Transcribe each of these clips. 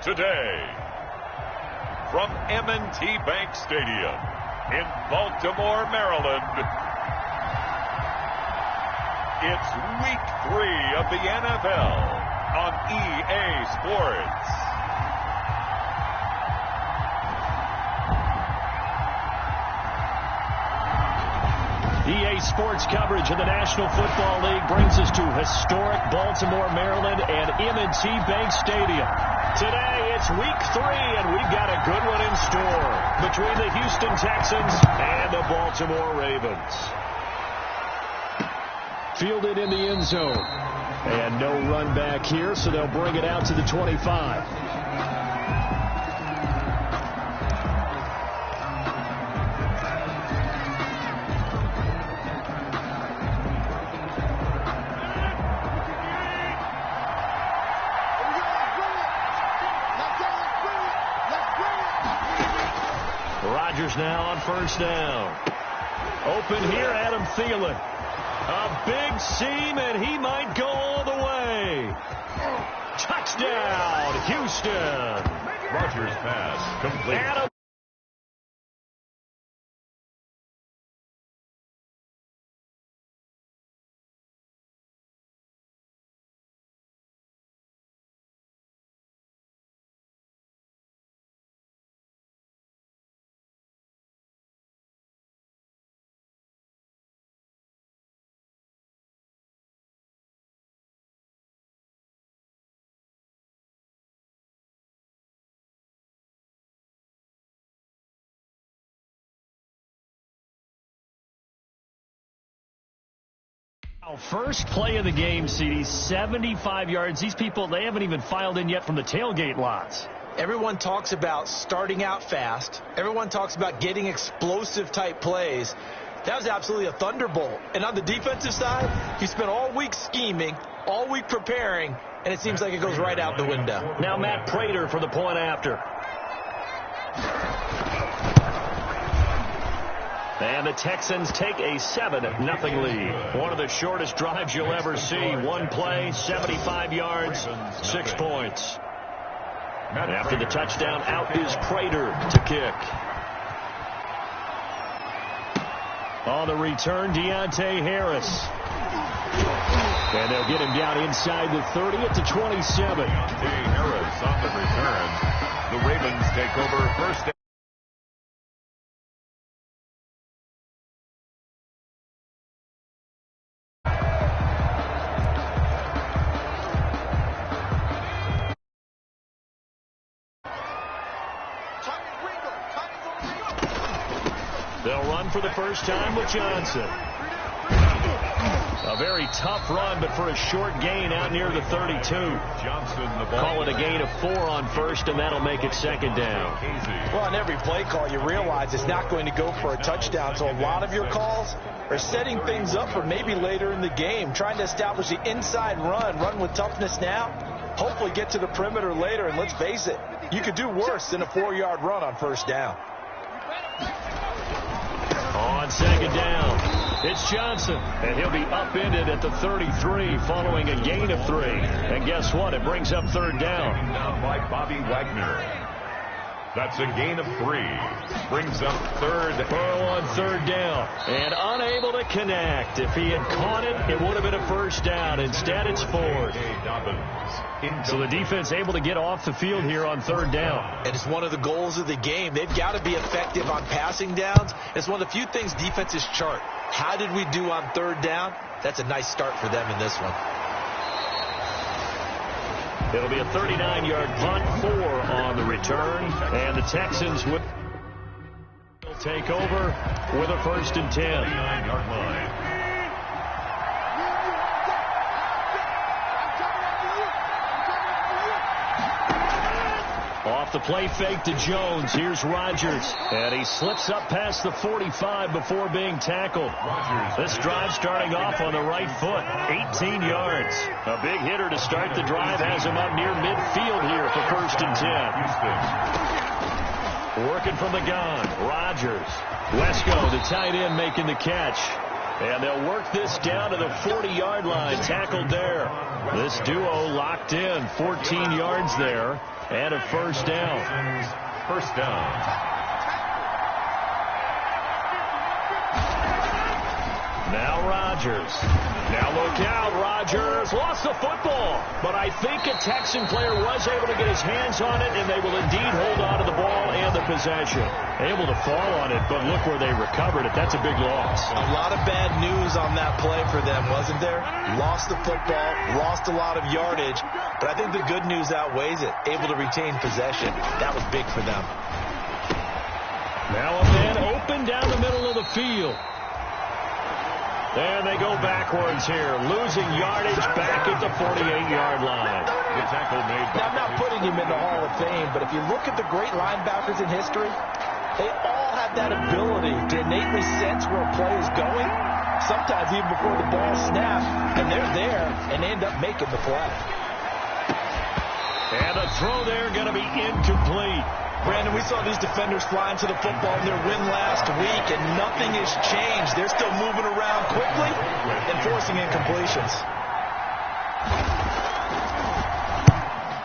today. From M&T Bank Stadium in Baltimore, Maryland, it's Week 3 of the NFL on EA Sports. EA Sports coverage of the National Football League brings us to historic Baltimore, Maryland and M&T Bank Stadium. Today, it's Week 3, and we've got a good one in store between the Houston Texans and the Baltimore Ravens. Fielded in the end zone. And no run back here, so they'll bring it out to the 25. Rodgers now on first down. Open here, Adam Thielen. A big seam, and he might go all the way. Touchdown, Houston. Rodgers pass complete. Adam. First play of the game, CD, 75 yards. These people, they haven't even filed in yet from the tailgate lots. Everyone talks about starting out fast. Everyone talks about getting explosive type plays. That was absolutely a thunderbolt. And on the defensive side, you spent all week scheming, all week preparing, and it seems like it goes right out the window. Now Matt Prater for the point after. And the Texans take a 7-0 lead. One of the shortest drives you'll ever see. One play, 75 yards, 6 points. And after the touchdown, out is Prater to kick. On the return, Deontay Harris. And they'll get him down inside the 30 at the 27. Deontay Harris on the return. The Ravens take over first down. They'll run for the first time with Johnson. A very tough run, but for a short gain out near the 32. Johnson, the ball. Call it a gain of 4 on first, and that'll make it second down. Well, on every play call, you realize it's not going to go for a touchdown, so a lot of your calls are setting things up for maybe later in the game, trying to establish the inside run with toughness now, hopefully get to the perimeter later, and let's face it, you could do worse than a 4-yard run on first down. On second down, it's Johnson, and he'll be upended at the 33 following a gain of 3. And guess what? It brings up third down. Down by Bobby Wagner. That's a gain of 3. Brings up third. Burrow on third down, and unable to connect. If he had caught it, it would have been a first down. Instead, it's fourth. So the defense able to get off the field here on third down. And it's one of the goals of the game. They've got to be effective on passing downs. It's one of the few things defenses chart. How did we do on third down? That's a nice start for them in this one. It'll be a 39-yard punt, 4 on the return. And the Texans will take over with a 1st and 10. 39-yard line. Off the play fake to Jones. Here's Rodgers. And he slips up past the 45 before being tackled. This drive starting off on the right foot. 18 yards. A big hitter to start the drive has him up near midfield here for 1st and 10. Working from the gun. Rodgers. Wesco, the tight end, making the catch. And they'll work this down to the 40-yard line. Tackled there. This duo locked in. 14 yards there. And a first down. First down. Now Rodgers. Now look out. Rodgers lost the football. But I think a Texan player was able to get his hands on it, and they will indeed hold on to the ball and the possession. Able to fall on it, but look where they recovered it. That's a big loss. A lot of bad news on that play for them, wasn't there? Lost the football, lost a lot of yardage, but I think the good news outweighs it. Able to retain possession. That was big for them. Now a man open down the middle of the field. And they go backwards here, losing yardage back at the 48-yard line. The tackle made. Now, I'm not putting him in the Hall of Fame, but if you look at the great linebackers in history, they all have that ability to innately sense where a play is going, sometimes even before the ball snaps, and they're there and end up making the play. And a throw there going to be incomplete. Brandon, we saw these defenders flying to the football in their win last week, and nothing has changed. They're still moving around quickly and forcing incompletions.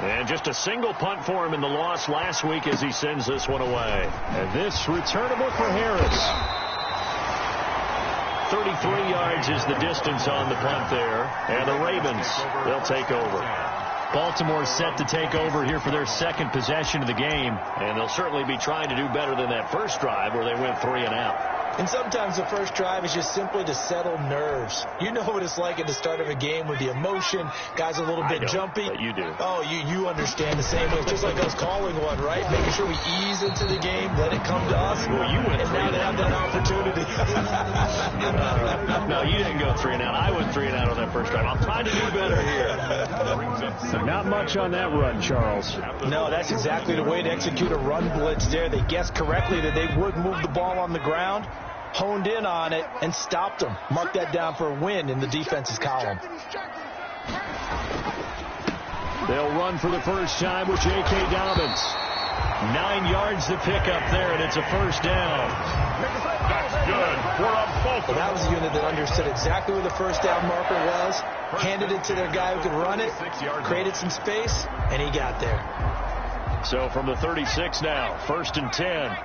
And just a single punt for him in the loss last week as he sends this one away. And this returnable for Harris. 33 yards is the distance on the punt there. And the Ravens, they'll take over. Baltimore set to take over here for their second possession of the game. And they'll certainly be trying to do better than that first drive where they went 3 and out. And sometimes the first drive is just simply to settle nerves. You know what it's like at the start of a game with the emotion. Guys are a little bit jumpy. But you do. Oh, you understand the same way. It's just like us calling one, right? Making sure we ease into the game, let it come to us. Well, you went and now they have that opportunity. No, you didn't go 3 and out. I went 3 and out on that first drive. I'm trying to do better here. Not much on that run, Charles. No, that's exactly the way to execute a run blitz there. They guessed correctly that they would move the ball on the ground, honed in on it, and stopped them. Mark that down for a win in the defense's column. They'll run for the first time with J.K. Dobbins. 9 yards to pick up there, and it's a first down. That's good for a Baltimore. Well, that was a unit that understood exactly where the first down marker was, handed it to their guy who could run it, created some space, and he got there. So from the 36 now, 1st and 10.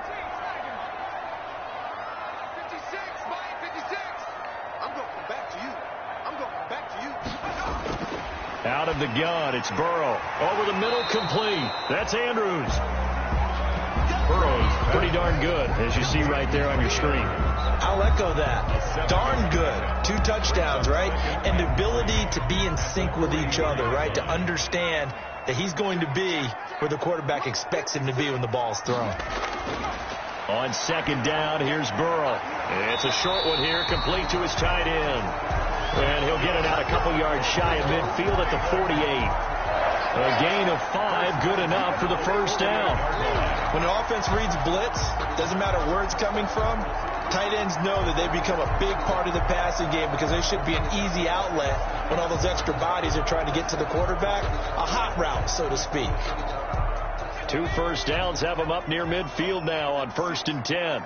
Out of the gun, it's Burrow. Over the middle, complete. That's Andrews. Burrow's pretty darn good, as you see right there on your screen. I'll echo that. Darn good. 2 touchdowns, right? And the ability to be in sync with each other, right? To understand that he's going to be where the quarterback expects him to be when the ball's thrown. On second down, here's Burrow. It's a short one here, complete to his tight end. And he'll get it out a couple yards shy of midfield at the 48. A gain of 5, good enough for the first down. When an offense reads blitz, doesn't matter where it's coming from, tight ends know that they become a big part of the passing game because they should be an easy outlet when all those extra bodies are trying to get to the quarterback. A hot route, so to speak. 2 first downs have them up near midfield now on 1st and 10.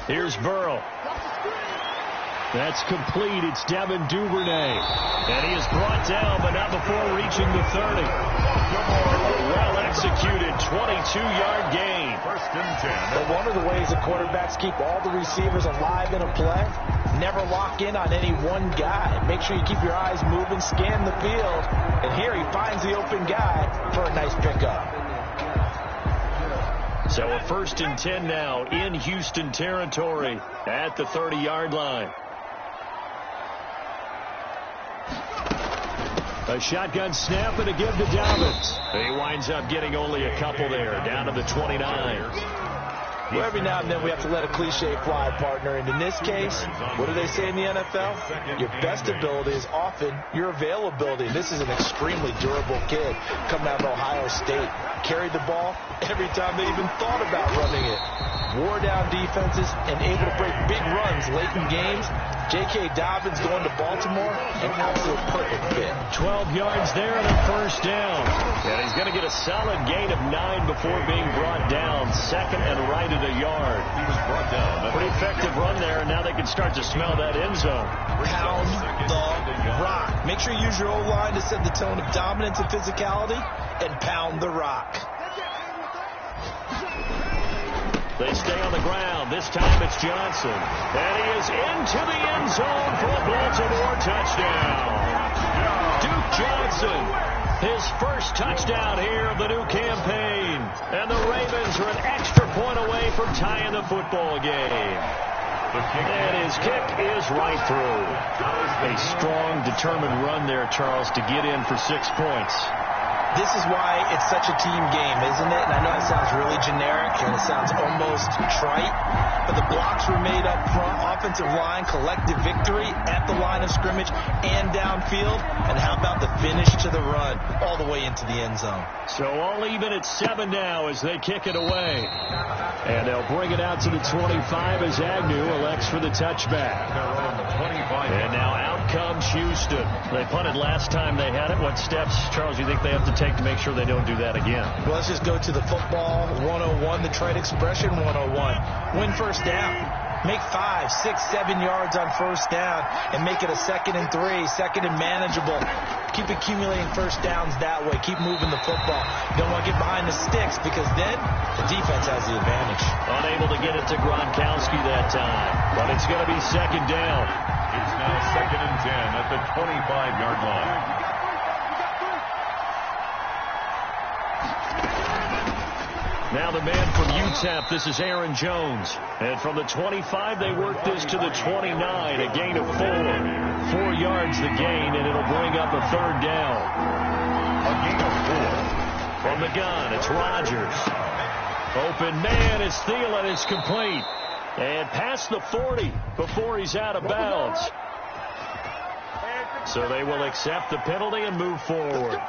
Here's Burrow. That's complete. It's Devin Duvernay. And he is brought down, but not before reaching the 30. Well executed, 22-yard gain. 1st and 10. But one of the ways the quarterbacks keep all the receivers alive in a play, never lock in on any one guy. Make sure you keep your eyes moving, scan the field. And here he finds the open guy for a nice pickup. So a 1st and 10 now in Houston territory at the 30-yard line. A shotgun snap and a give to Dobbins. He winds up getting only a couple there, down to the 29. Well, every now and then we have to let a cliche fly, partner. And in this case, what do they say in the NFL? Your best ability is often your availability. This is an extremely durable kid coming out of Ohio State. Carried the ball every time they even thought about running it. Wore down defenses and able to break big runs late in games. J.K. Dobbins going to Baltimore, an absolute perfect fit. 12 yards there and a first down. And he's going to get a solid gain of 9 before being brought down. 2nd and right at a yard. He was brought down. Pretty effective run there, and now they can start to smell that end zone. Pound the rock. Make sure you use your O-line to set the tone of dominance and physicality and pound the rock. They stay on the ground. This time it's Johnson. And he is into the end zone for a Baltimore touchdown. Duke Johnson, his first touchdown here of the new campaign. And the Ravens are an extra point away from tying the football game. And his kick is right through. A strong, determined run there, Charles, to get in for 6 points. This is why it's such a team game, isn't it? And I know it sounds really generic and it sounds almost trite, but the blocks were made up front, offensive line, collective victory at the line of scrimmage and downfield. And how about the finish to the run all the way into the end zone? So all even at 7 now as they kick it away. And they'll bring it out to the 25 as Agnew elects for the touchback. And now out comes Houston. They punted last time they had it. What steps, Charles, you think they have to take to make sure they don't do that again? Well, let's just go to the football 101, the trade expression 101. Win first down. Make 5, 6, 7 yards on first down and make it a 2nd and 3, second and manageable. Keep accumulating first downs that way. Keep moving the football. Don't want to get behind the sticks because then the defense has the advantage. Unable to get it to Gronkowski that time, but it's going to be 2nd down. It's now 2nd and 10 at the 25-yard line. Now the man from UTEP, this is Aaron Jones. And from the 25, they work this to the 29, a gain of 4. 4 yards the gain, and it'll bring up a 3rd down. A gain of 4. From the gun, it's Rodgers. Open man is Thielen, is complete. And past the 40 before he's out of bounds. So they will accept the penalty and move forward.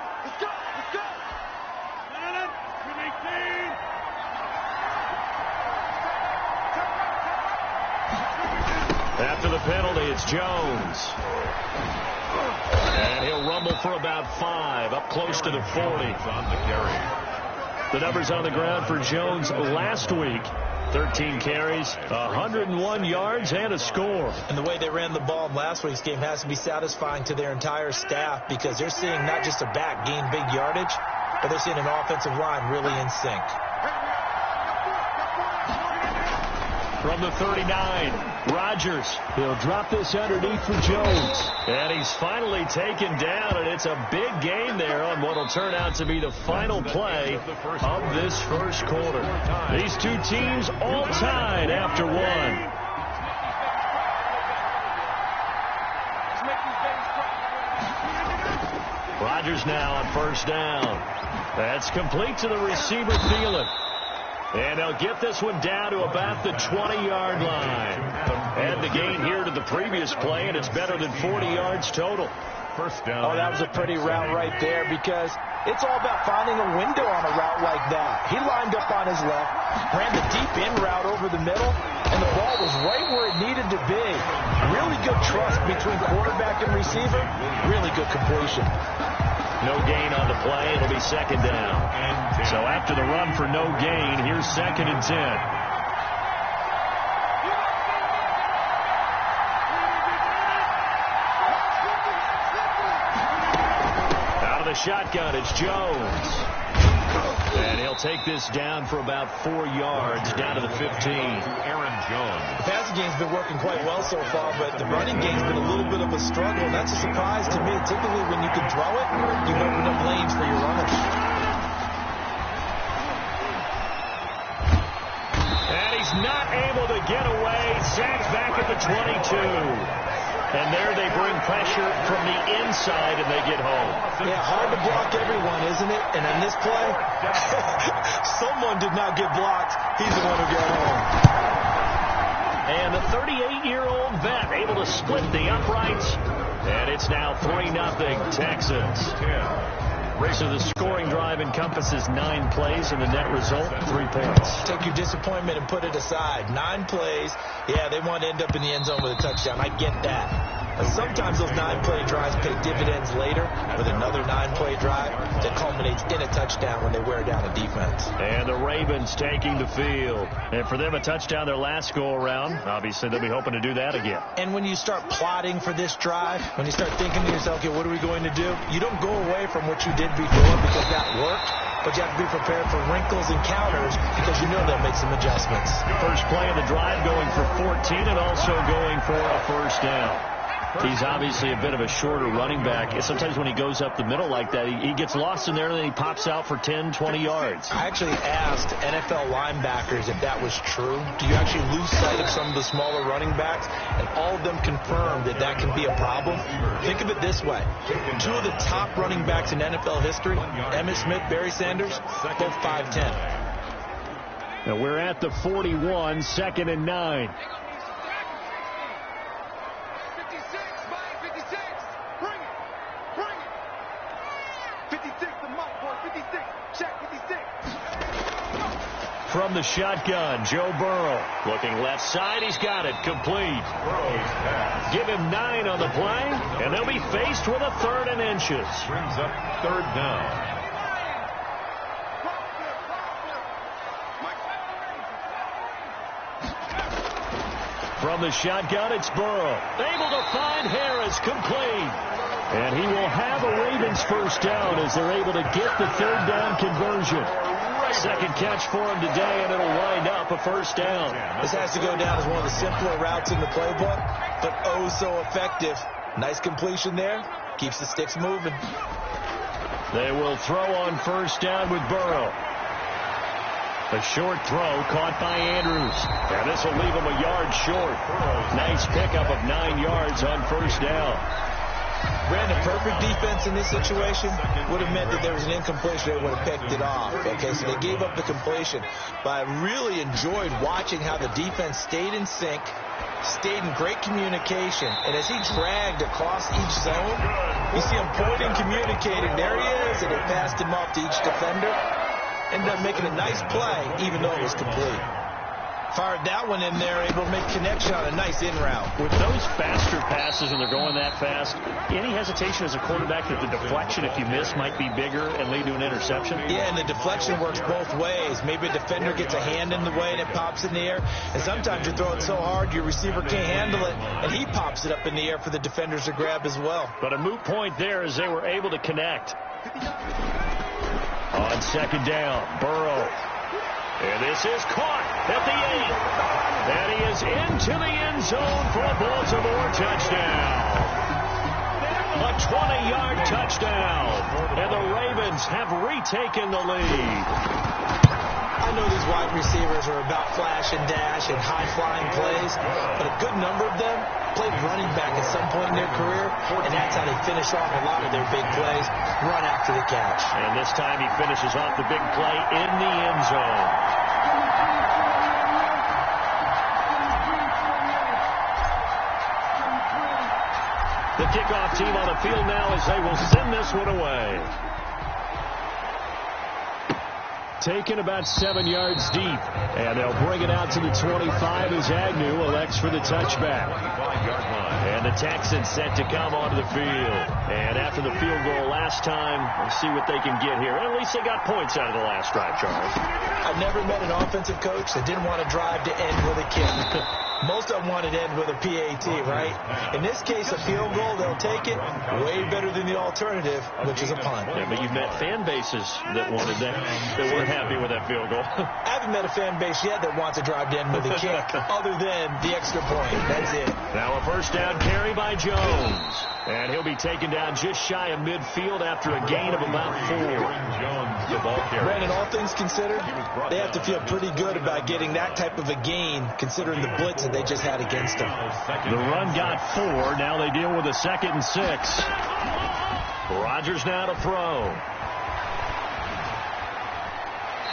After the penalty, it's Jones. And he'll rumble for about 5, up close to the 40. On the carry. The numbers on the ground for Jones last week. 13 carries, 101 yards, and a score. And the way they ran the ball in last week's game has to be satisfying to their entire staff because they're seeing not just a back gain big yardage, but they're seeing an offensive line really in sync. From the 39, Rodgers. He'll drop this underneath for Jones. And he's finally taken down, and it's a big gain there on what will turn out to be the final play of this first quarter. These two teams all tied after 1. Rodgers now on first down. That's complete to the receiver, Thielen. And they'll get this one down to about the 20-yard line. And the gain here to the previous play, and it's better than 40 yards total. First down. Oh, that was a pretty route right there because it's all about finding a window on a route like that. He lined up on his left, ran the deep in route over the middle, and the ball was right where it needed to be. Really good trust between quarterback and receiver. Really good completion. No gain on the play. It'll be 2nd down. So after the run for no gain, here's 2nd and 10. Out of the shotgun, it's Jones. And he'll take this down for about 4 yards, down to the 15. Aaron Jones. The passing game's been working quite well so far, but the running game's been a little bit of a struggle. And that's a surprise to me. Typically, when you can throw it, you open up lanes for your runners. And he's not able to get away. Sacked back at the 22. And there they bring pressure from the inside, and they get home. Yeah, hard to block everyone, isn't it? And in this play, someone did not get blocked. He's the one who got home. And the 38-year-old vet able to split the uprights. And it's now 3-0 Texans. So the scoring drive encompasses 9 plays, and the net result, 3 points. Take your disappointment and put it aside. 9 plays. Yeah, they want to end up in the end zone with a touchdown. I get that. And sometimes those 9-play drives pay dividends later with another 9-play drive that culminates in a touchdown when they wear down a defense. And the Ravens taking the field. And for them, a touchdown their last go-around. Obviously, they'll be hoping to do that again. And when you start plotting for this drive, when you start thinking to yourself, okay, what are we going to do? You don't go away from what you did before because that worked. But you have to be prepared for wrinkles and counters because you know they'll make some adjustments. First play of the drive going for 14 and also going for a first down. He's obviously a bit of a shorter running back. Sometimes when he goes up the middle like that, he gets lost in there and then he pops out for 10, 20 yards. I actually asked NFL linebackers if that was true. Do you actually lose sight of some of the smaller running backs? And all of them confirmed that that can be a problem. Think of it this way. 2 of the top running backs in NFL history, Emmitt Smith, Barry Sanders, both 5'10". Now we're at the 41, 2nd and 9. From the shotgun, Joe Burrow. Looking left side, he's got it. Complete. Give him 9 on the play, and they'll be faced with a 3rd and inches. Brings up 3rd down. From the shotgun, it's Burrow. Able to find Harris. Complete. And he will have a Ravens first down as they're able to get the 3rd down conversion. Second catch for him today, and it'll wind up a first down. This has to go down as one of the simpler routes in the playbook, but oh so effective. Nice completion there. Keeps the sticks moving. They will throw on first down with Burrow. A short throw caught by Andrews. And this will leave him a yard short. Nice pickup of 9 yards on first down. Brandon, perfect defense in this situation would have meant that there was an incompletion. They would have picked it off. Okay, so they gave up the completion. But I really enjoyed watching how the defense stayed in sync, stayed in great communication. And as he dragged across each zone, you see him pointing, communicating. There he is, and they passed him off to each defender. Ended up making a nice play, even though it was complete. Fired that one in there, able to make connection on a nice in route. With those faster passes and they're going that fast, any hesitation as a quarterback that the deflection, if you miss, might be bigger and lead to an interception? Yeah, and the deflection works both ways. Maybe a defender gets a hand in the way and it pops in the air. And sometimes you throw it so hard your receiver can't handle it, and he pops it up in the air for the defenders to grab as well. But a moot point there as they were able to connect. On second down, Burrow. And this is caught at the 8. And he is into the end zone for a Baltimore touchdown. A 20-yard touchdown. And the Ravens have retaken the lead. I know these wide receivers are about flash and dash and high-flying plays, but a good number of them played running back at some point in their career, and that's how they finish off a lot of their big plays, run after the catch. And this time he finishes off the big play in the end zone. The kickoff team on the field now as they will send this one away. Taken about 7 yards deep. And they'll bring it out to the 25 as Agnew elects for the touchback. And the Texans set to come onto the field. And after the field goal last time, we'll see what they can get here. And at least they got points out of the last drive, Charles. I've never met an offensive coach that didn't want to drive to end with a kick. Most of them wanted to end with a PAT, right? In this case, a field goal, they'll take it. Way better than the alternative, which is a punt. Yeah, but you've met fan bases that wanted that weren't happy with that field goal. I haven't met a fan base yet that wants to drive to end with a kick, other than the extra point. That's it. Now a first down carry by Jones. And he'll be taken down just shy of midfield after a gain of about 4. Brandon, all things considered, they have to feel pretty good about getting that type of a gain, considering the blitz that they just had against them. The run got 4. Now they deal with a 2nd and 6. Rodgers now to throw.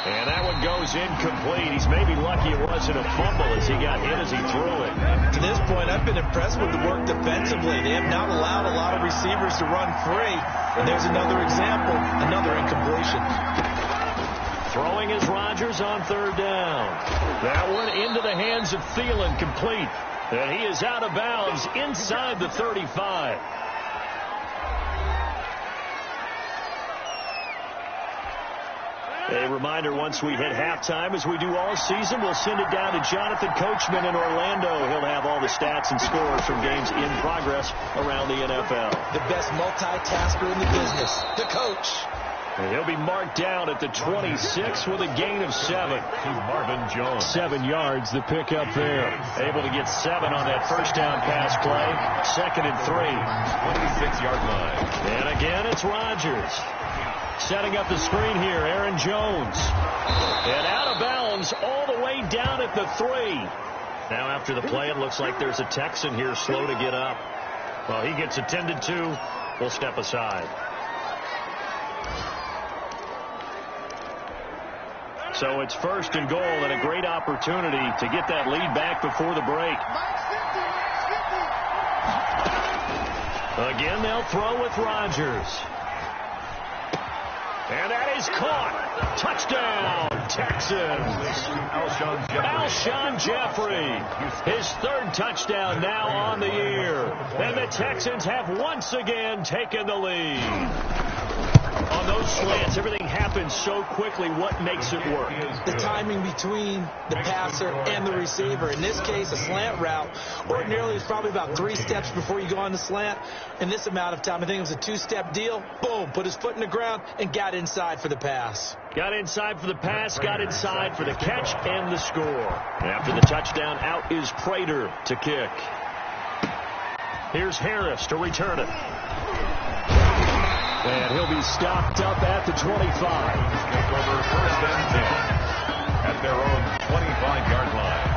And that one goes incomplete. He's maybe lucky it wasn't a fumble as he got hit as he threw it. To this point, I've been impressed with the work defensively. They have not allowed a lot of receivers to run free. And there's another example, another incompletion. Throwing is Rodgers on 3rd down. That one into the hands of Thielen, complete. And he is out of bounds inside the 35. A reminder, once we hit halftime, as we do all season, we'll send it down to Jonathan Coachman in Orlando. He'll have all the stats and scores from games in progress around the NFL. The best multitasker in the business, the coach. And he'll be marked down at the 26 with a gain of 7. Marvin Jones. 7 yards, the pickup there. Able to get 7 on that first down pass play. 2nd and 3. 26-yard line. And again, it's Rodgers. Setting up the screen here, Aaron Jones. And out of bounds all the way down at the 3. Now after the play, it looks like there's a Texan here slow to get up. Well, he gets attended to. We'll step aside. So it's 1st and goal and a great opportunity to get that lead back before the break. Again, they'll throw with Rodgers. And that is caught. Touchdown, Texans. Alshon Jeffrey. His 3rd touchdown now on the year. And the Texans have once again taken the lead. On those slants, everything happens so quickly. What makes it work? The timing between the passer and the receiver. In this case, a slant route. Ordinarily, it's probably about 3 steps before you go on the slant. In this amount of time, I think it was a 2-step deal. Boom, put his foot in the ground and got inside for the pass. Got inside for the pass, got inside for the catch and the score. After the touchdown, out is Prater to kick. Here's Harris to return it. And he'll be stopped up at the 25. Take over 1st and 10 at their own 25-yard line.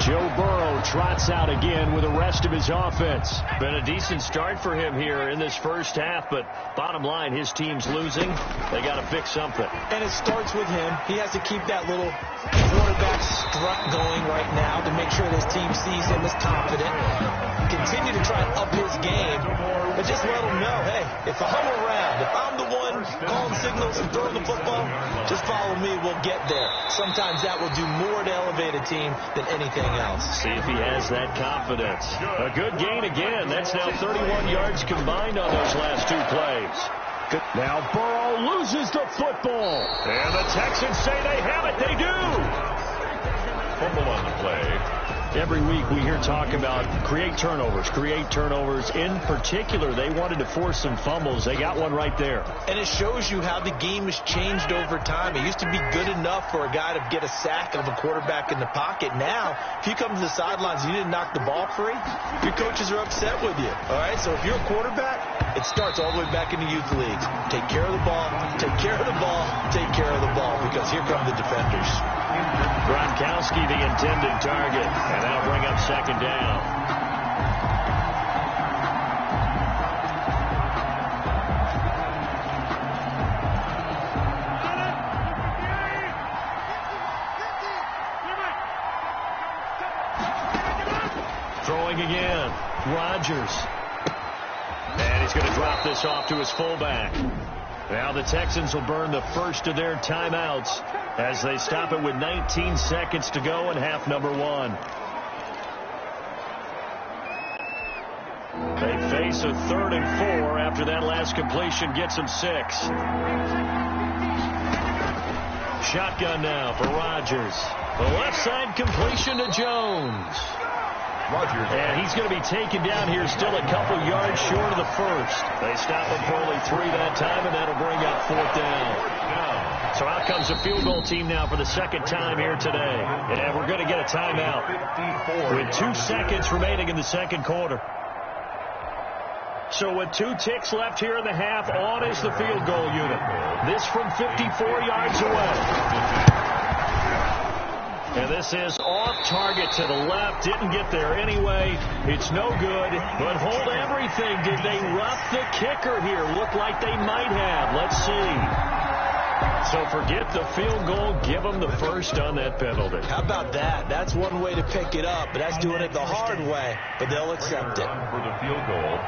Joe Burrow trots out again with the rest of his offense. Been a decent start for him here in this first half, but bottom line, his team's losing. They got to fix something. And it starts with him. He has to keep that little quarterback strut going right now to make sure his team sees him as confident. Continue to try and up his game, but just let him know, hey, if I'm around, if I'm the one calling signals and throwing the football, just follow me, we'll get there. Sometimes that will do more to elevate a team than anything else. See if he has that confidence. A good gain again. That's now 31 yards combined on those last 2 plays. Good. Now Burrow loses the football. And the Texans say they have it. They do. Fumble on the play. Every week we hear talk about create turnovers. In particular, they wanted to force some fumbles. They got one right there. And it shows you how the game has changed over time. It used to be good enough for a guy to get a sack of a quarterback in the pocket. Now, if you come to the sidelines and you didn't knock the ball free, your coaches are upset with you. All right, so if you're a quarterback, it starts all the way back in the youth leagues. Take care of the ball, take care of the ball, take care of the ball, because here come the defenders. Gronkowski, the intended target, and that'll bring up 2nd down. Throwing again, Rodgers. And he's going to drop this off to his fullback. Now the Texans will burn the first of their timeouts as they stop it with 19 seconds to go in half number 1. They face a 3rd and 4 after that last completion gets them 6. Shotgun now for Rodgers. The left side completion to Jones. Rodgers. And he's going to be taken down here still a couple yards short of the first. They stop him for only 3 that time, and that'll bring up 4th down. So out comes the field goal team now for the 2nd time here today. And we're going to get a timeout with 2 seconds remaining in the 2nd quarter. So with 2 ticks left here in the half, on is the field goal unit. This from 54 yards away. And this is off target to the left. Didn't get there anyway. It's no good. But hold everything. Did they rough the kicker here? Looked like they might have. Let's see. So forget the field goal. Give them the first on that penalty. How about that? That's one way to pick it up, but that's doing it the hard way. But they'll accept it. For the field goal,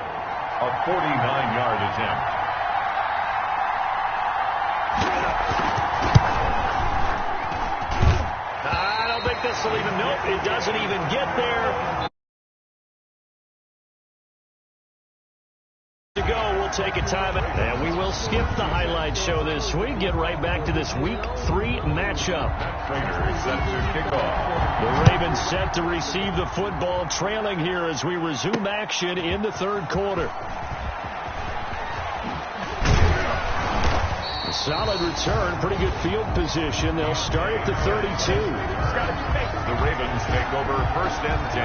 a 49-yard attempt. This will even, nope, it doesn't even get there. To go, we'll take a time, and we will skip the highlight show this week. Get right back to this Week 3 matchup. The Ravens set to receive the football, trailing here as we resume action in the third quarter. A solid return, pretty good field position. They'll start at the 32. The Ravens take over 1st and 10.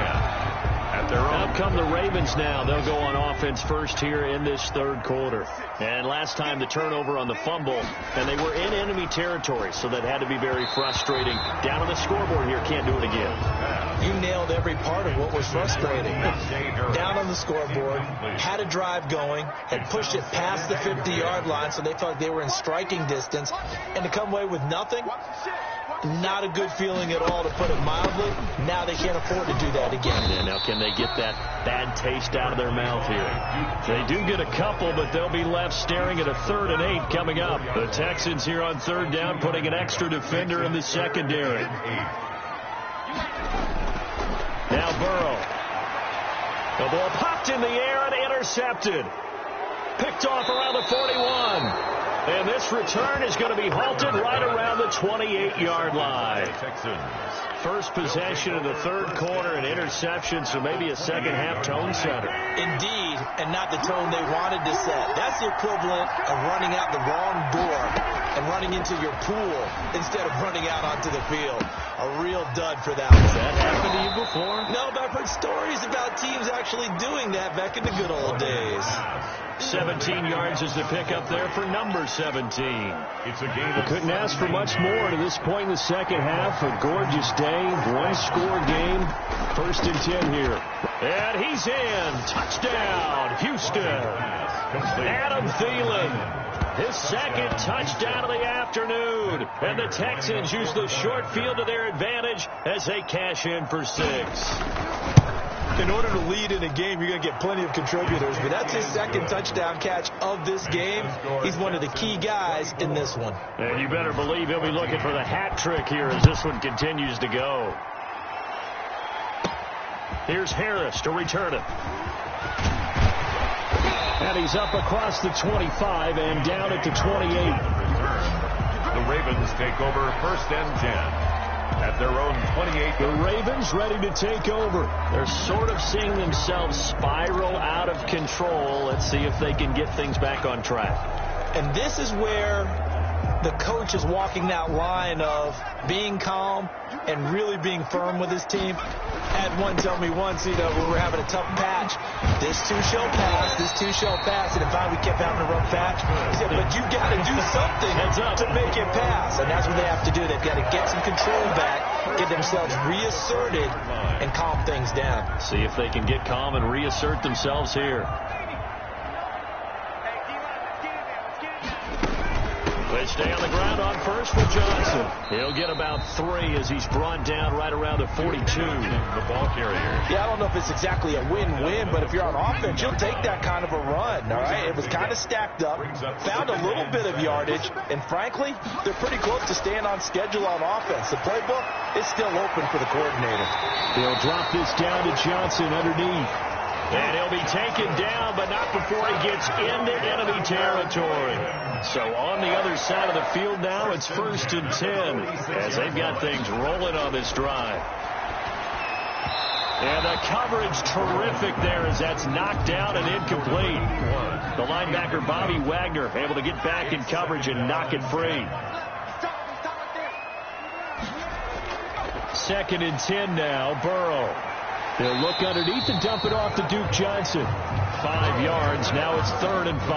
Out come the Ravens now. They'll go on offense first here in this third quarter. And last time the turnover on the fumble, and they were in enemy territory, so that had to be very frustrating. Down on the scoreboard here, can't do it again. You nailed every part of what was frustrating. Down on the scoreboard, had a drive going, had pushed it past the 50-yard line, so they felt they were in striking distance, and to come away with nothing, not a good feeling at all, to put it mildly. Now they can't afford to do that again. Yeah, now can they get that bad taste out of their mouth here? They do get a couple, but they'll be left staring at a 3rd and 8 coming up. The Texans here on 3rd down, putting an extra defender in the secondary. Now Burrow. The ball popped in the air and intercepted. Picked off around the 41. And this return is going to be halted right around the 28-yard line. First possession of the third quarter, an interception, so maybe a second-half tone setter. Indeed, and not the tone they wanted to set. That's the equivalent of running out the wrong door and running into your pool instead of running out onto the field. A real dud for that one. Has that happened to you before? No, but I've heard stories about teams actually doing that back in the good old days. 17 yards is the pickup there for number 17. It's a game. We couldn't ask for much more to this point in the second half. A gorgeous day, one-score game. 1st and 10 here. And he's in. Touchdown, Houston. Adam Thielen. His second touchdown of the afternoon. And the Texans use the short field to their advantage as they cash in for 6. In order to lead in a game, you're going to get plenty of contributors, but that's his second touchdown catch of this game. He's one of the key guys in this one. And you better believe he'll be looking for the hat trick here as this one continues to go. Here's Harris to return it. And he's up across the 25 and down at the 28. The Ravens take over 1st and 10. At their own 28. The Ravens ready to take over. They're sort of seeing themselves spiral out of control. Let's see if they can get things back on track. And this is where the coach is walking that line of being calm and really being firm with his team. Had one tell me once, when we were having a tough patch, this too shall pass, this too shall pass. And if we kept having a rough patch, he said, but you got to do something to make it pass. And that's what they have to do. They've got to get some control back, get themselves reasserted, and calm things down. See if they can get calm and reassert themselves here. They stay on the ground on first for Johnson. He'll get about 3 as he's brought down right around the 42. The ball carrier. Yeah, I don't know if it's exactly a win-win, but if you're on offense, you'll take that kind of a run, all right? It was kind of stacked up, found a little bit of yardage, and frankly, they're pretty close to staying on schedule on offense. The playbook is still open for the coordinator. They'll drop this down to Johnson underneath. And he'll be taken down, but not before he gets into enemy territory. So on the other side of the field now, it's 1st and 10 as they've got things rolling on this drive. And the coverage terrific there as that's knocked down and incomplete. The linebacker, Bobby Wagner, able to get back in coverage and knock it free. 2nd and 10 now, Burrow. They'll look underneath and dump it off to Duke Johnson. 5 yards. Now it's 3rd and 5.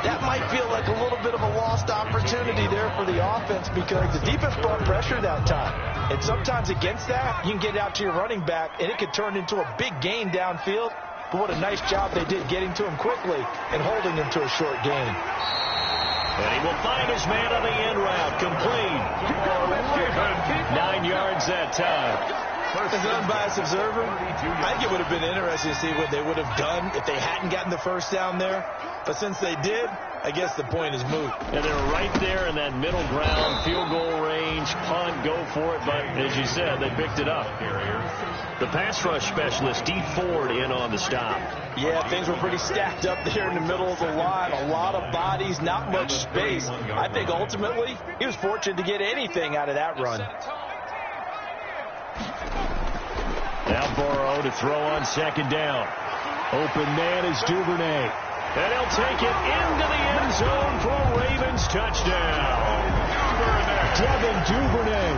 That might feel like a little bit of a lost opportunity there for the offense because the defense brought pressure that time. And sometimes against that, you can get out to your running back, and it could turn into a big gain downfield. But what a nice job they did getting to him quickly and holding him to a short gain. And he will find his man on the end route. Complete. 9 yards that time. As an unbiased observer, I think it would have been interesting to see what they would have done if they hadn't gotten the first down there. But since they did, I guess the point is moot. And they're right there in that middle ground, field goal range, punt, go for it. But as you said, they picked it up. The pass rush specialist, Steve Ford, in on the stop. Yeah, things were pretty stacked up there in the middle of the line. A lot of bodies, not much space. I think ultimately he was fortunate to get anything out of that run. Now Burrow to throw on second down. Open man is Duvernay. And he'll take it into the end zone for a Ravens touchdown. Devin Duvernay,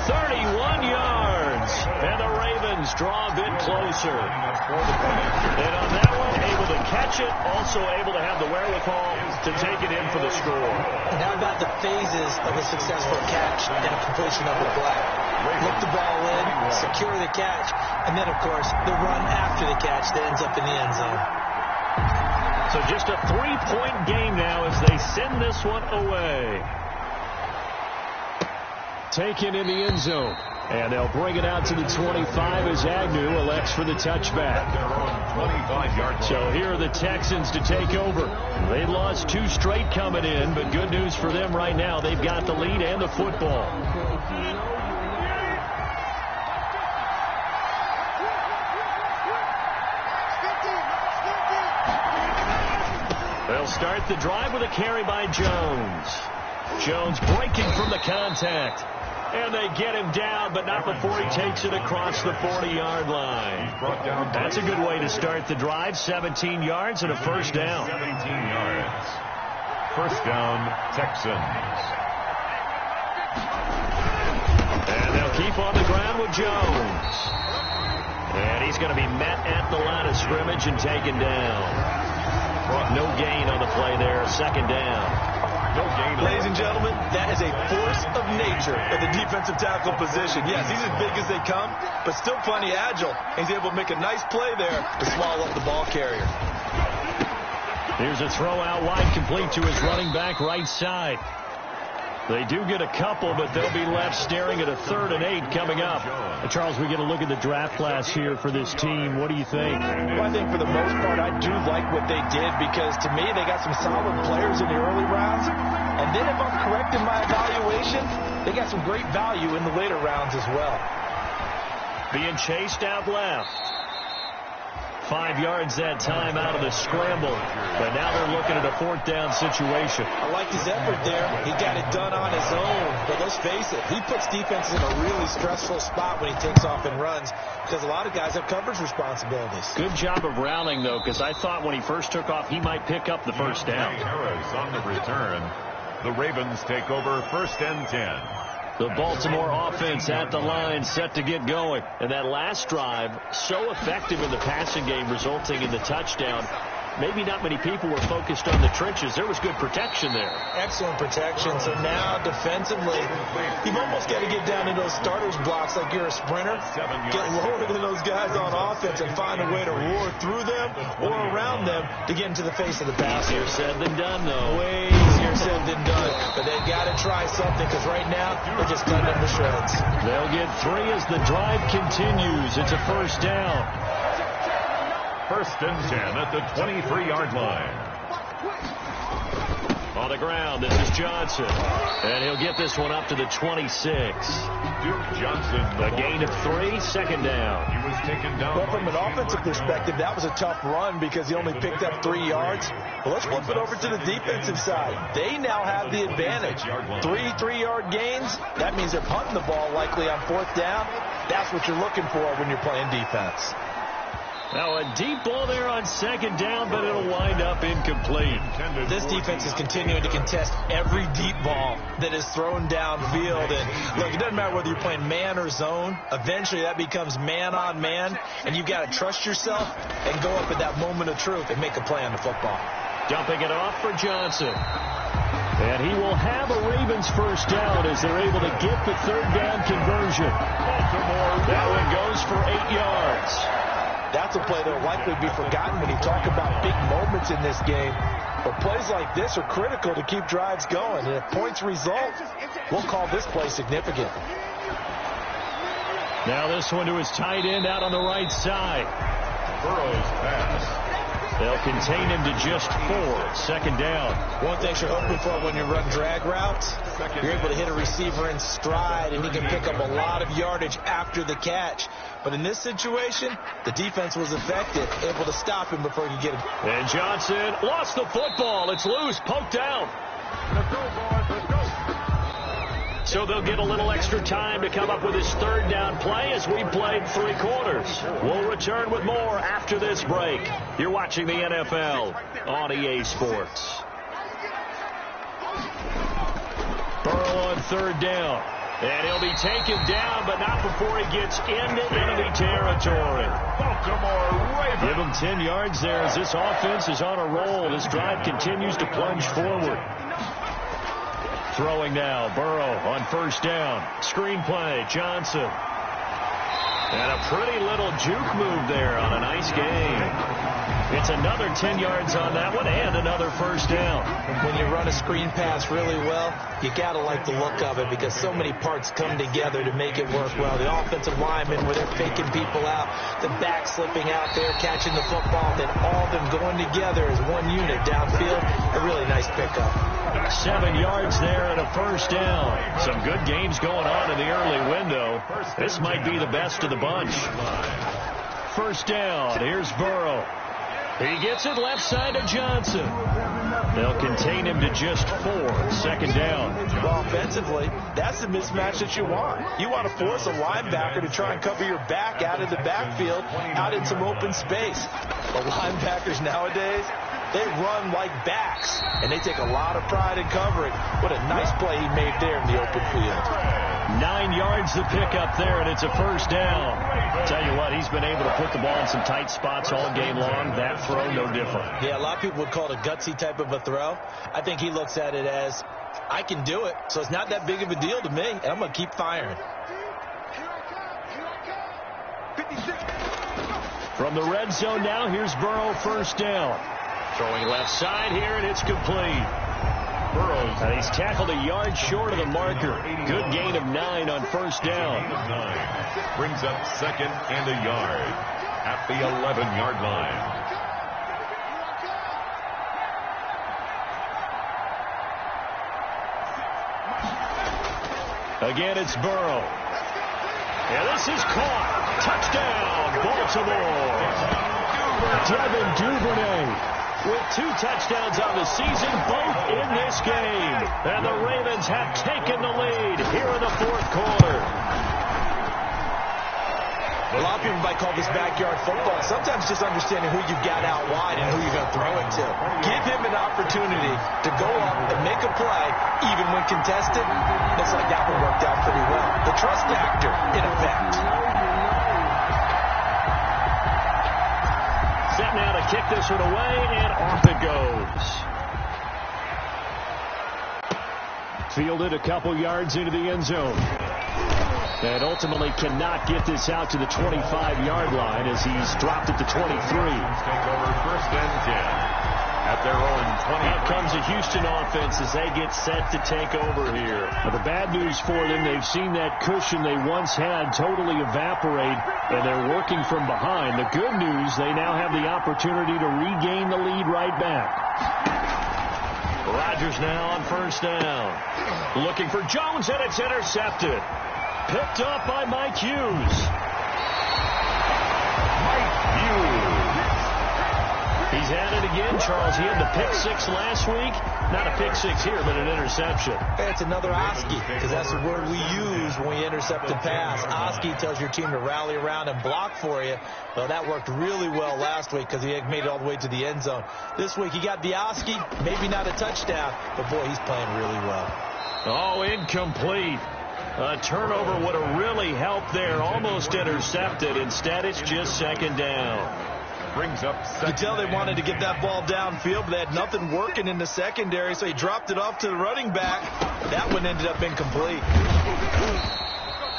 31 yards. And the Ravens draw a bit closer. And on that one, able to catch it, also able to have the wherewithal to take it in for the score. Now about the phases of a successful catch and a completion of the play. Look the ball in, secure the catch, and then, of course, the run after the catch that ends up in the end zone. So just a 3-point game now as they send this one away. Taken in the end zone. And they'll bring it out to the 25 as Agnew elects for the touchback. So here are the Texans to take over. They lost 2 straight coming in, but good news for them right now. They've got the lead and the football. They'll start the drive with a carry by Jones. Jones breaking from the contact. And they get him down, but not before he takes it across the 40-yard line. That's a good way to start the drive. 17 yards and a first down. 17 yards. First down, Texans. And they'll keep on the ground with Jones. And he's going to be met at the line of scrimmage and taken down. No gain on the play there. Second down. Ladies and gentlemen, that is a force of nature at the defensive tackle position. Yes, he's as big as they come, but still plenty agile. He's able to make a nice play there to swallow up the ball carrier. Here's a throw out wide, complete to his running back right side. They do get a couple, but they'll be left staring at a 3rd and 8 coming up. Charles, we get a look at the draft class here for this team. What do you think? Well, I think for the most part, I do like what they did because, to me, they got some solid players in the early rounds. And then if I'm correct in my evaluation, they got some great value in the later rounds as well. Being chased out left. 5 yards that time out of the scramble. But now they're looking at a 4th down situation. I like his effort there. He got it done on his own. But let's face it, he puts defenses in a really stressful spot when he takes off and runs because a lot of guys have coverage responsibilities. Good job of rallying, though, because I thought when he first took off, he might pick up the first down. Harris on the return. The Ravens take over 1st and 10. The Baltimore offense at the line, set to get going. And that last drive, so effective in the passing game, resulting in the touchdown. Maybe not many people were focused on the trenches. There was good protection there. Excellent protection. So now defensively, you've almost got to get down into those starters blocks like you're a sprinter. Get lower than those guys on offense and find a way to roar through them or around them to get into the face of the passer. Easier said than done, though. Way easier said than done. But they've got to try something because right now they're just cutting them to shreds. They'll get 3 as the drive continues. It's a first down. 1st and 10 at the 23-yard line. On the ground, this is Johnson. And he'll get this one up to the 26. Duke Johnson. A gain of 3, second down. He was taken down. Well, from an offensive perspective, that was a tough run because he only picked up 3 yards. But let's flip it over to the defensive side. They now have the advantage. 3 3-yard gains. That means they're punting the ball likely on 4th down. That's what you're looking for when you're playing defense. Now a deep ball there on second down, but it'll wind up incomplete. This defense is continuing to contest every deep ball that is thrown downfield. And look, it doesn't matter whether you're playing man or zone. Eventually that becomes man on man, and you've got to trust yourself and go up at that moment of truth and make a play on the football. Dumping it off for Johnson. And he will have a Ravens first down as they're able to get the 3rd down conversion. That one goes for 8 yards. That's a play that will likely be forgotten when you talk about big moments in this game. But plays like this are critical to keep drives going. And if points result, we'll call this play significant. Now this one to his tight end out on the right side. Burrow's pass. They'll contain him to just 4. Second down. One thing you're hoping for when you run drag routes, you're able to hit a receiver in stride, and he can pick up a lot of yardage after the catch. But in this situation, the defense was effective, able to stop him before he could get him. And Johnson lost the football. It's loose, poked down. Let's go, boys. Let's go. So they'll get a little extra time to come up with his third down play as we played 3 quarters. We'll return with more after this break. You're watching the NFL on EA Sports. Burrow on third down. And he'll be taken down, but not before he gets into enemy territory. Baltimore Ravens. Give him 10 yards there as this offense is on a roll. This drive continues to plunge forward. Throwing now, Burrow on first down. Screen play, Johnson. And a pretty little juke move there on a nice game. It's another 10 yards on that one and another first down. When you run a screen pass really well, you got to like the look of it because so many parts come together to make it work well. The offensive linemen, where they're faking people out, the back slipping out there, catching the football, then all of them going together as one unit downfield. A really nice pickup. 7 yards there and a first down. Some good games going on in the early window. This might be the best of the bunch. First down. Here's Burrow. He gets it left side to Johnson. They'll contain him to just 4. Second down. Well, offensively, that's the mismatch that you want. You want to force a linebacker to try and cover your back out of the backfield, out in some open space. The linebackers nowadays, they run like backs, and they take a lot of pride in covering. What a nice play he made there in the open field. 9 yards to pick up there, and it's a first down. Tell you what, he's been able to put the ball in some tight spots all game long. That throw, no different. Yeah, a lot of people would call it a gutsy type of a throw. I think he looks at it as, I can do it, so it's not that big of a deal to me, and I'm going to keep firing. From the red zone now, here's Burrow, first down. Throwing left side here, and it's complete. Burrow, he's tackled a yard short of the marker. Good gain of 9 on first down. Brings up second and a yard at the 11-yard line. Again, it's Burrow. And this is caught. Touchdown, Baltimore. Devin Duvernay with 2 touchdowns on the season, both in this game. And the Ravens have taken the lead here in the fourth quarter. A lot of people might call this backyard football. Sometimes just understanding who you've got out wide and who you're going to throw it to. Give him an opportunity to go up and make a play, even when contested. Looks like that one worked out pretty well. The trust factor in effect. Set now to kick this one away, and off it goes. Fielded a couple yards into the end zone. And ultimately cannot get this out to the 25-yard line as he's dropped it to 23. Take over first and 10 at their own 20. Here comes the Houston offense as they get set to take over here. Now, the bad news for them, they've seen that cushion they once had totally evaporate, and they're working from behind. The good news, they now have the opportunity to regain the lead right back. Rodgers now on first down. Looking for Jones, and it's intercepted. Picked up by Mike Hughes. Mike Hughes. He's at it again, Charles. He had the pick 6 last week. Not a pick 6 here, but an interception. It's another Oski, because that's the word we use when we intercept a pass. Oski tells your team to rally around and block for you. Well, that worked really well last week because he made it all the way to the end zone. This week he got the Oski, maybe not a touchdown, but boy, he's playing really well. Oh, incomplete. A turnover would have really helped there. Almost intercepted. Instead, it's just second down. Brings up second. You tell they wanted to get that ball downfield, but they had nothing working in the secondary, so he dropped it off to the running back. That one ended up incomplete.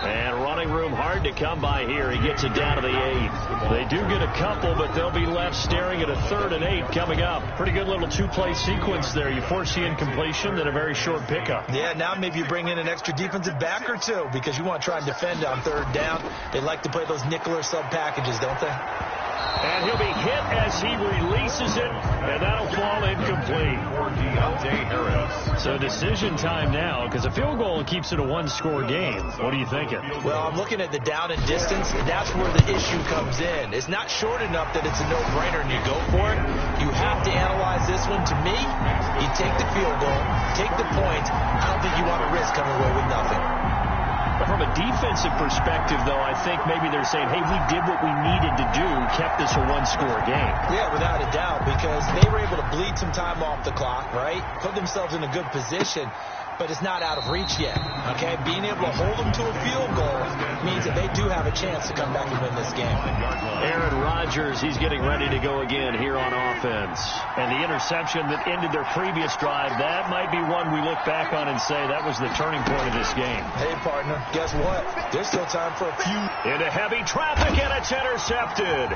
And running room hard to come by here. He gets it down to the 8. They do get a couple, but they'll be left staring at a 3rd and 8 coming up. Pretty good little 2-play sequence there. You force the incompletion, then a very short pickup. Yeah, now maybe you bring in an extra defensive back or 2 because you want to try and defend on 3rd down. They like to play those nickel or sub packages, don't they? And he'll be hit as he releases it, and that'll fall incomplete. So decision time now, because a field goal keeps it a one-score game. What are you thinking? Well, I'm looking at the down and distance, and that's where the issue comes in. It's not short enough that it's a no-brainer and you go for it. You have to analyze this one. To me, you take the field goal, take the point. I don't think you want to risk coming away with nothing. From a defensive perspective, though, I think maybe they're saying, hey, we did what we needed to do, kept this a one-score game. Yeah, without a doubt, because they were able to bleed some time off the clock, right? Put themselves in a good position, but it's not out of reach yet, okay? Being able to hold them to a field goal means that they do have a chance to come back and win this game. Aaron Rodgers, he's getting ready to go again here on offense. And the interception that ended their previous drive, that might be one we look back on and say that was the turning point of this game. Hey, partner, guess what? There's still time for a few. Into heavy traffic, and it's intercepted.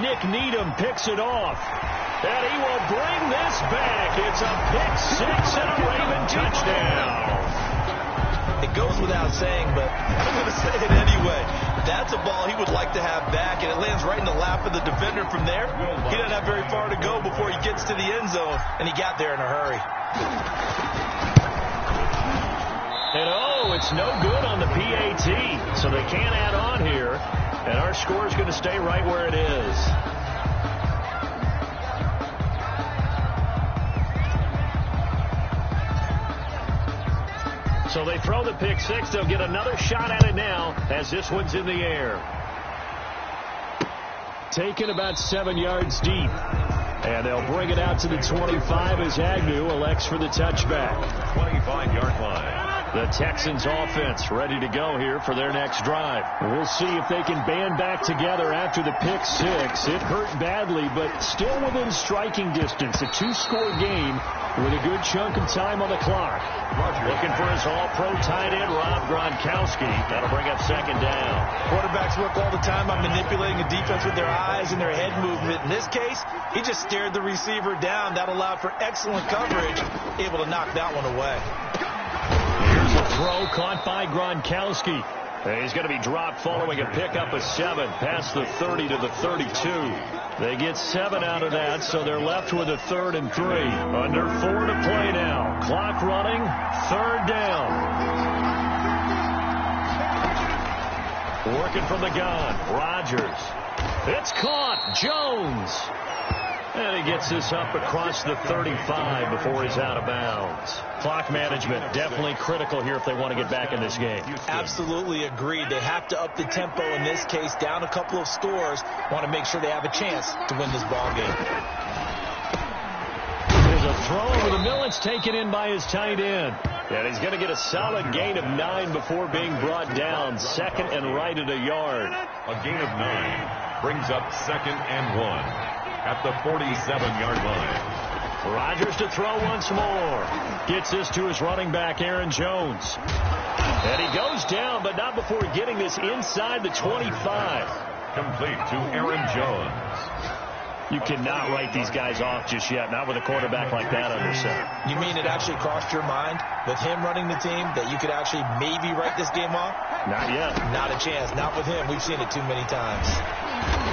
Nick Needham picks it off. And he will bring this back. It's a pick six and a Raven touchdown. It goes without saying, but I'm going to say it anyway. That's a ball he would like to have back, and it lands right in the lap of the defender from there. He doesn't have very far to go before he gets to the end zone, and he got there in a hurry. And oh, it's no good on the PAT, so they can't add on here, and our score is going to stay right where it is. So they throw the pick six. They'll get another shot at it now as this one's in the air. Taken about 7 yards deep. And they'll bring it out to the 25 as Agnew elects for the touchback. 25-yard line. The Texans offense ready to go here for their next drive. We'll see if they can band back together after the pick six. It hurt badly, but still within striking distance. A two-score game with a good chunk of time on the clock. Looking for his all-pro tight end, Rob Gronkowski. That'll bring up second down. Quarterbacks work all the time on manipulating a defense with their eyes and their head movement. In this case, he just stared the receiver down. That allowed for excellent coverage, able to knock that one away. Here's a throw caught by Gronkowski. And he's going to be dropped following a pickup of 7 past the 30 to the 32. They get 7 out of that, so they're left with a 3rd and 3. Under 4 to play now. Clock running, 3rd down. Working from the gun, Rodgers. It's caught, Jones. And he gets this up across the 35 before he's out of bounds. Clock management definitely critical here if they want to get back in this game. Absolutely agreed. They have to up the tempo in this case, down a couple of scores. Want to make sure they have a chance to win this ball game. There's a throw over the middle. It's taken in by his tight end. And he's going to get a solid gain of 9 before being brought down. 2nd and right at a yard. A gain of 9 brings up 2nd and 1. At the 47-yard line. Rodgers to throw once more. Gets this to his running back, Aaron Jones. And he goes down, but not before getting this inside the 25. Complete to Aaron Jones. You cannot write these guys off just yet, not with a quarterback like that under center. You mean it actually crossed your mind with him running the team that you could actually maybe write this game off? Not yet. Not a chance. Not with him. We've seen it too many times.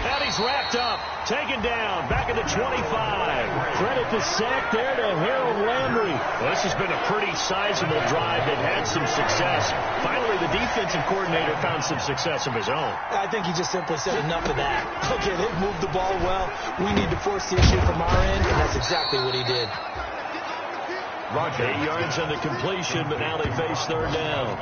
And he's wrapped up. Taken down. Back at the 25. Credit the sack there to Harold Landry. Well, this has been a pretty sizable drive. They've had some success. Finally, the defensive coordinator found some success of his own. I think he just simply said enough of that. Okay, they've moved the ball well. We need to force the issue from our end, and that's exactly what he did. Roger. 8 yards on the completion, but now they face 3rd down.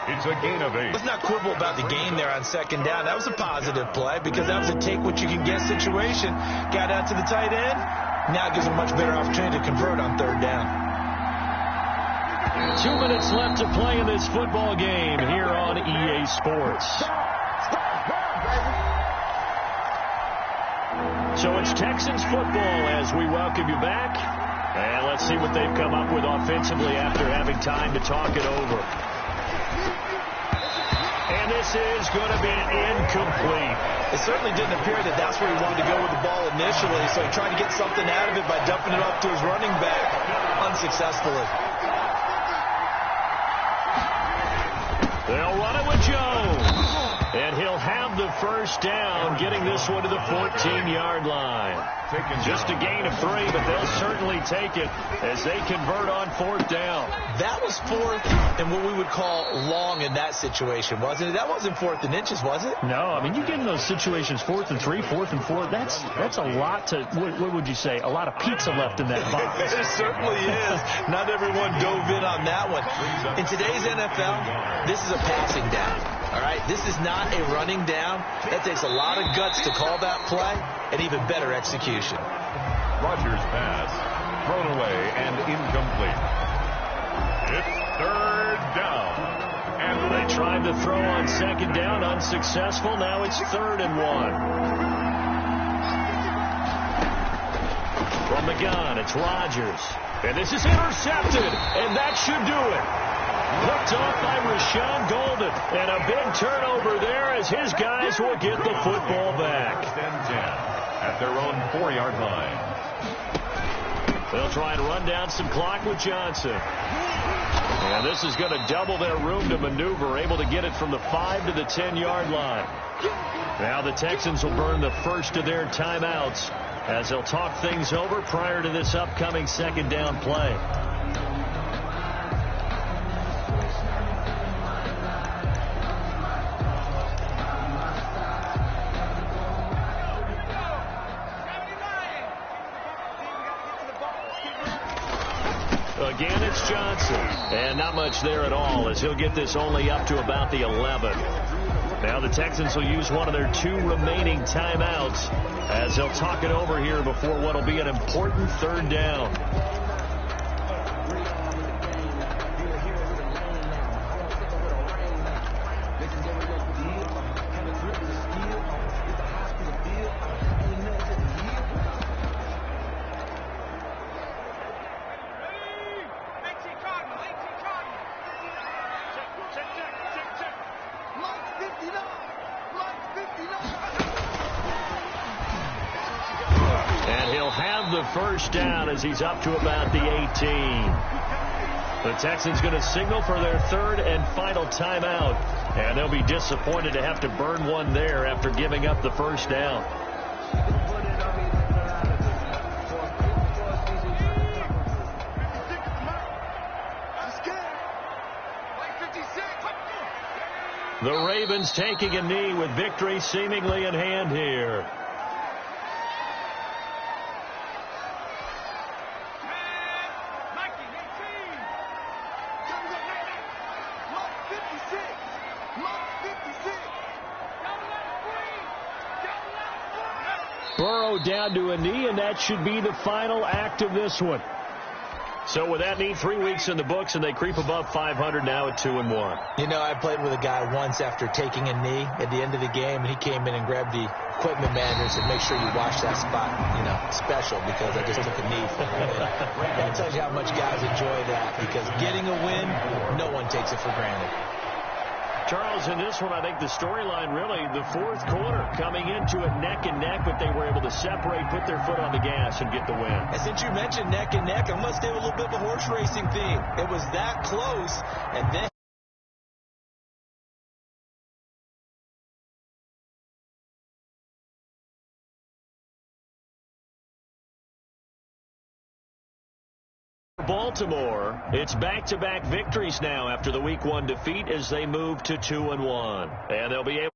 It's a gain of 8. Let's not quibble about the gain there on 2nd down. That was a positive play because that was a take-what-you-can-get situation. Got out to the tight end. Now it gives them a much better opportunity to convert on 3rd down. 2 minutes left to play in this football game here on EA Sports. So it's Texans football as we welcome you back. And let's see what they've come up with offensively after having time to talk it over. And this is going to be incomplete. It certainly didn't appear that that's where he wanted to go with the ball initially, so he tried to get something out of it by dumping it off to his running back unsuccessfully. They'll run it with Jones. And he'll have the the first down, getting this one to the 14-yard line. Just a gain of 3, but they'll certainly take it as they convert on 4th down. That was 4th and what we would call long in that situation, wasn't it? That wasn't 4th and inches, was it? No, I mean, you get in those situations, 4th and 3, 4th and 4, that's a lot to, what would you say, a lot of pizza left in that box. It certainly is. Not everyone dove in on that one. In today's NFL, this is a passing down. All right, this is not a running down. That takes a lot of guts to call that play and even better execution. Rodgers' pass thrown away and incomplete. It's 3rd down. And they tried to throw on 2nd down, unsuccessful. Now it's 3rd and 1. From the gun, it's Rodgers. And this is intercepted, and that should do it. Picked off by Rashawn Golden. And a big turnover there as his guys will get the football back. 10 at their own 4-yard line. They'll try and run down some clock with Johnson. And this is going to double their room to maneuver, able to get it from the 5 to the 10-yard line. Now the Texans will burn the first of their timeouts as they'll talk things over prior to this upcoming 2nd down play. Again, it's Johnson. And not much there at all as he'll get this only up to about the 11. Now the Texans will use one of their 2 remaining timeouts as they'll talk it over here before what will be an important 3rd down. And he'll have the first down as he's up to about the 18. The Texans going to signal for their 3rd and final timeout. And they'll be disappointed to have to burn one there after giving up the first down. The Ravens taking a knee with victory seemingly in hand here. Burrow down to a knee, and that should be the final act of this one. So with that knee, 3 weeks in the books, and they creep above 500 now at 2-1. You know, I played with a guy once after taking a knee at the end of the game, and he came in and grabbed the equipment manager and said, make sure you wash that spot, you know, special, because I just took a knee for a win. That tells you how much guys enjoy that, because getting a win, no one takes it for granted. Charles, in this one, I think the storyline really, the 4th quarter, coming into it neck and neck, but they were able to separate, put their foot on the gas, and get the win. And since you mentioned neck and neck, I must have a little bit of a horse racing theme. It was that close, and then Baltimore, it's back-to-back victories now after the Week 1 defeat as they move to 2-1. And they'll be able